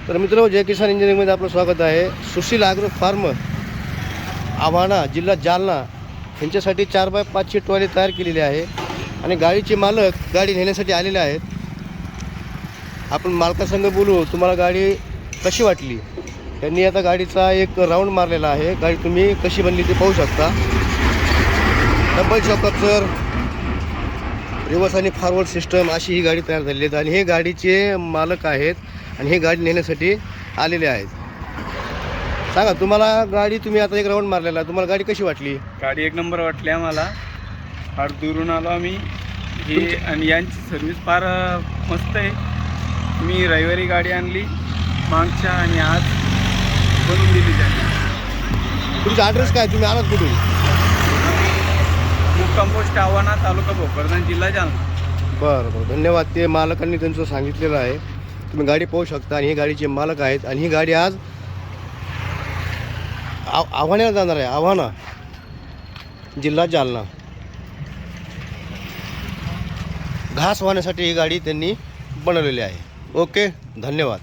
तर मित्रांनो, जय किसान इंजिनिअरिंगमध्ये आपलं स्वागत आहे. सुशील ॲग्रो फार्म आव्हाना, जिल्हा जालना यांच्यासाठी 4x5ची ट्रॉली तयार केलेली आहे आणि गाडीचे मालक गाडी नेण्यासाठी आलेले आहेत. आपण मालकासंग बोलू, तुम्हाला गाडी कशी वाटली. त्यांनी आता गाडीचा एक राऊंड मारलेला आहे. गाडी तुम्ही कशी बनली ते पाहू शकता. डबल शॉकअब्सर, रिवर्स आणि फॉरवर्ड सिस्टम अशी ही गाडी तयार झालेली आहे आणि हे गाडीचे मालक आहेत आणि हे गाडी नेण्यासाठी आलेले आहेत. सांगा, तुम्हाला गाडी, तुम्ही आता एक राऊंड मारलेला, तुम्हाला गाडी कशी वाटली. गाडी एक नंबर वाटली आम्हाला. फार दुरून आलो आम्ही ही आणि यांची सर्विस फार मस्त आहे. मी रविवारी गाडी आणली मागच्या आणि आज बनवून दिली त्यांनी. तुमचा ॲड्रेस काय, तुम्ही आलात कुठून. मुक्काम पोस्ट आव्हाना, तालुका भोकरदन, जिल्हा जालना. बरं बरं, धन्यवाद. ते मालकांनी त्यांचं सांगितलेलं आहे. तुम्ही गाडी पाहू शकता आणि हे गाडीचे मालक आहेत आणि ही गाडी आज आव्हानाला जाणार आहे. आव्हाना, जिल्हा जालना. घास वाहण्यासाठी ही गाडी त्यांनी बनवलेली आहे. ओके, धन्यवाद.